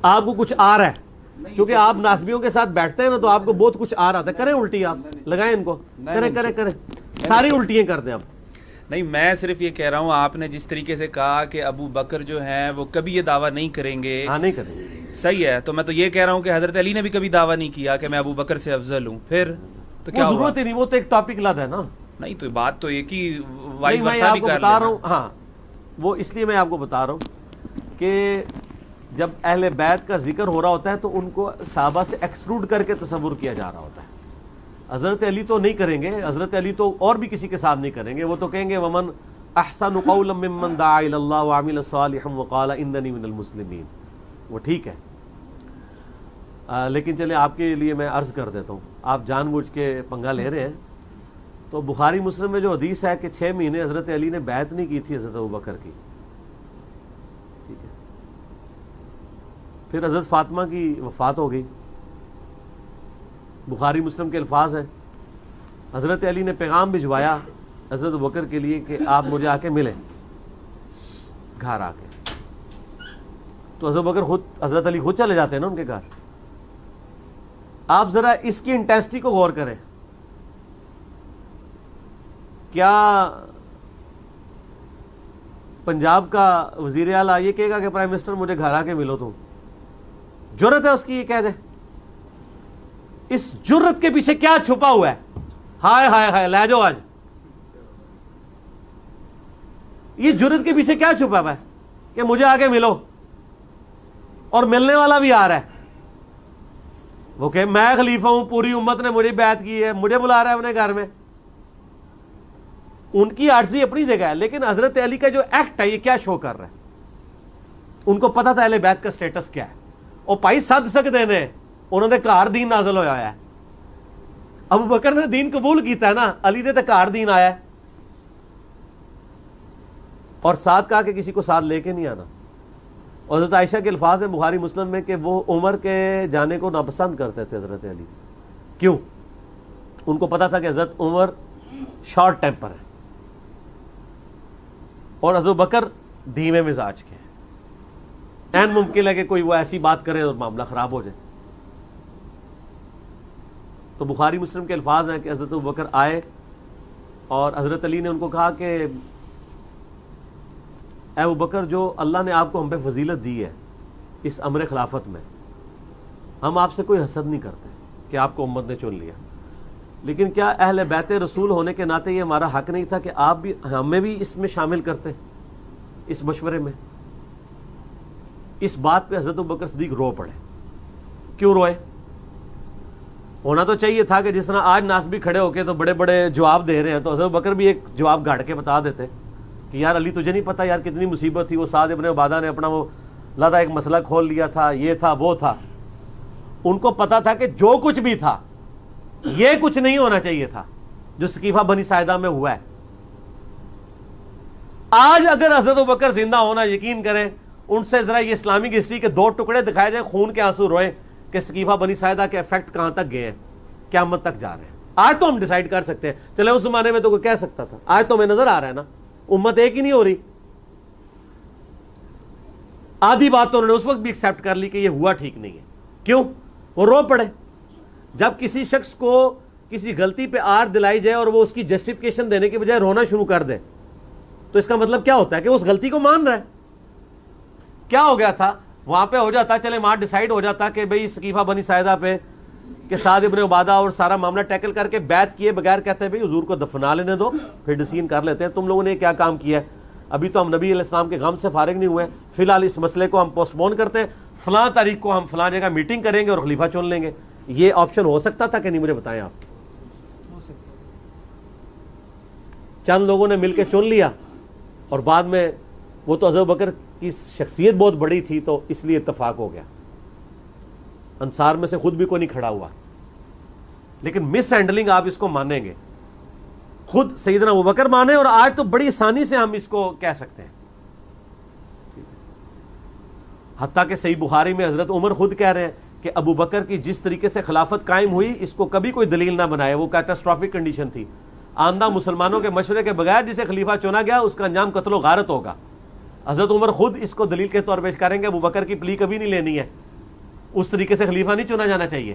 آپ کو کچھ آ رہا ہے، کیونکہ آپ ناسبیوں کے ساتھ بیٹھتے ہیں نا تو آپ کو بہت کچھ آ رہا تھا. کریں الٹی، آپ لگائیں ان کو، کریں ساری الٹیاں کر دیں آپ. نہیں، میں صرف یہ کہہ رہا ہوں، آپ نے جس طریقے سے کہا کہ ابو بکر جو ہیں وہ کبھی یہ دعویٰ نہیں کریں گے. ہاں نہیں کریں گے. صحیح ہے، تو میں تو یہ کہہ رہا ہوں کہ حضرت علی نے بھی کبھی دعویٰ نہیں کیا کہ میں ابو بکر سے افضل ہوں. پھر تو کیا ہوا؟ ضرورت ہی نہیں، وہ تو ایک ٹاپک لد ہے نا. نہیں تو بات تو ایک ہی وائس میں ورثہ آپ بھی کو کر بتا رہا لینا. ہوں. ہاں وہ اس لیے میں آپ کو بتا رہا ہوں کہ جب اہل بیت کا ذکر ہو رہا ہوتا ہے تو ان کو صحابہ سے ایکسکلوڈ کر کے تصور کیا جا رہا ہوتا ہے. حضرت علی تو نہیں کریں گے، حضرت علی تو اور بھی کسی کے ساتھ نہیں کریں گے. وہ تو کہیں گے ومن احسن قولا ممن دعا الی اللہ وعمل صالحا وقال اننی من المسلمین. وہ ٹھیک ہے، لیکن چلیں آپ کے لیے میں عرض کر دیتا ہوں. آپ جان بوجھ کے پنگا لے رہے ہیں. تو بخاری مسلم میں جو حدیث ہے کہ 6 مہینے حضرت علی نے بیعت نہیں کی تھی حضرت ابوبکر کی، ٹھیک ہے. پھر حضرت فاطمہ کی وفات ہو گئی. بخاری مسلم کے الفاظ ہیں، حضرت علی نے پیغام بھجوایا حضرت ابوبکر کے لیے کہ آپ مجھے آ کے ملیں گھر آ کے. تو حضرت ابوبکر خود، حضرت علی خود چلے جاتے ہیں نا ان کے گھر. آپ ذرا اس کی انٹینسٹی کو غور کریں. کیا پنجاب کا وزیر اعلیٰ یہ کہے گا کہ پرائم منسٹر مجھے گھر آ کے ملو؟ تم جرت ہے اس کی یہ کہہ دے؟ اس جرت کے پیچھے کیا چھپا ہوا ہے؟ ہائے ہائے ہائے لے جاؤ آج. یہ جرت کے پیچھے کیا چھپا ہوا ہے کہ مجھے آ کے ملو؟ اور ملنے والا بھی آ رہا ہے، وہ کہ میں خلیفہ ہوں، پوری امت نے مجھے بیعت کی ہے، مجھے بلا رہا ہے اپنے گھر میں. ان کی عارضی اپنی جگہ ہے، لیکن حضرت علی کا جو ایکٹ ہے یہ کیا شو کر رہا ہے؟ ان کو پتا تھا اہل بیت کا سٹیٹس کیا ہے. اور پائی سد سکتے نے، انہوں نے گھر دین نازل ہویا ہے. ابو بکر نے دین قبول کیتا ہے نا، علی نے تو گھر دین آیا ہے. اور ساتھ کہا کہ کسی کو ساتھ لے کے نہیں آنا. اور حضرت عائشہ کے الفاظ ہیں بخاری مسلم میں کہ وہ عمر کے جانے کو ناپسند کرتے تھے حضرت علی. کیوں؟ ان کو پتا تھا کہ حضرت عمر شارٹ ٹیمپر ہے اور حضرت بکر دھیمے مزاج کے ہیں. این ممکن ہے کہ کوئی وہ ایسی بات کرے اور معاملہ خراب ہو جائے. تو بخاری مسلم کے الفاظ ہیں کہ حضرت بکر آئے اور حضرت علی نے ان کو کہا کہ اے ابو بکر، جو اللہ نے آپ کو ہم پہ فضیلت دی ہے اس امر خلافت میں، ہم آپ سے کوئی حسد نہیں کرتے کہ آپ کو امت نے چن لیا، لیکن کیا اہل بیت رسول ہونے کے ناطے یہ ہمارا حق نہیں تھا کہ آپ بھی ہمیں بھی اس میں شامل کرتے اس مشورے میں؟ اس بات پہ حضرت ابوبکر صدیق رو پڑے. کیوں روئے؟ ہونا تو چاہیے تھا کہ جس طرح آج ناسبی کھڑے ہو کے تو بڑے بڑے جواب دے رہے ہیں، تو حضرت ابوبکر بھی ایک جواب گاڑ کے بتا دیتے کہ یار علی تجھے نہیں پتا یار کتنی مصیبت تھی، وہ سعد ابن عبادہ نے اپنا وہ لادہ ایک مسئلہ کھول لیا تھا، یہ تھا وہ تھا. ان کو پتا تھا کہ جو کچھ بھی تھا یہ کچھ نہیں ہونا چاہیے تھا جو سقیفہ بنی ساعدہ میں ہوا ہے. آج اگر حضرت ابوبکر زندہ ہونا، یقین کریں ان سے ذرا یہ اسلامک ہسٹری کے 2 ٹکڑے دکھائے جائیں، خون کے آنسو روئیں کہ سقیفہ بنی ساعدہ کے افیکٹ کہاں تک گئے ہیں، قیامت تک جا رہے ہیں. آج تو ہم ڈیسائیڈ کر سکتے ہیں، چلے اس زمانے میں تو کوئی کہہ سکتا تھا، آج تو ہمیں نظر آ رہا ہے نا امت ایک ہی نہیں ہو رہی. آدھی بات تو انہوں نے اس وقت بھی ایکسپٹ کر لی کہ یہ ہوا ٹھیک نہیں ہے. کیوں؟ وہ رو پڑے. جب کسی شخص کو کسی غلطی پہ آر دلائی جائے اور وہ اس کی جسٹیفیکیشن دینے کے بجائے رونا شروع کر دے تو اس کا مطلب کیا ہوتا ہے کہ وہ اس غلطی کو مان رہا ہے. کیا ہو گیا تھا وہاں پہ؟ ہو جاتا چلے وہاں ڈیسائیڈ ہو جاتا کہ بھئی سقیفہ بنی ساعدہ پہ کہ سعد ابن عبادہ اور سارا معاملہ ٹیکل کر کے بیعت کیے بغیر کہتے ہیں بھئی حضور کو دفنا لینے دو، پھر ڈسین کر لیتے ہیں. تم لوگوں نے کیا کام کیا ہے؟ ابھی تو ہم نبی علیہ السلام کے غم سے فارغ نہیں ہوئے، فی الحال اس مسئلے کو ہم پوسٹ پون کرتے ہیں، فلاں تاریخ کو ہم فلاں جگہ میٹنگ کریں گے اور خلیفہ چن لیں گے. یہ آپشن ہو سکتا تھا کہ نہیں؟ مجھے بتائیں آپ. چند لوگوں نے مل کے چن لیا اور بعد میں وہ تو حضرت بکر کی شخصیت بہت بڑی تھی تو اس لیے اتفاق ہو گیا. انصار میں سے خود بھی کوئی نہیں کھڑا ہوا. لیکن مس ہینڈلنگ آپ اس کو مانیں گے، خود سیدنا ابوبکر مانے، اور آج تو بڑی آسانی سے ہم اس کو کہہ سکتے ہیں. حتیٰ کہ صحیح بخاری میں حضرت عمر خود کہہ رہے ہیں کہ ابو بکر کی جس طریقے سے خلافت قائم ہوئی اس کو کبھی کوئی دلیل نہ بنائے، وہ کیٹاسٹرافک کنڈیشن تھی. آندہ مسلمانوں کے مشورے کے بغیر جسے خلیفہ چنا گیا اس کا انجام قتل و غارت ہوگا. حضرت عمر خود اس کو دلیل کے طور پیش کریں گے ابو بکر کی پلی کبھی نہیں لینی ہے. اس طریقے سے خلیفہ نہیں چنا جانا چاہیے.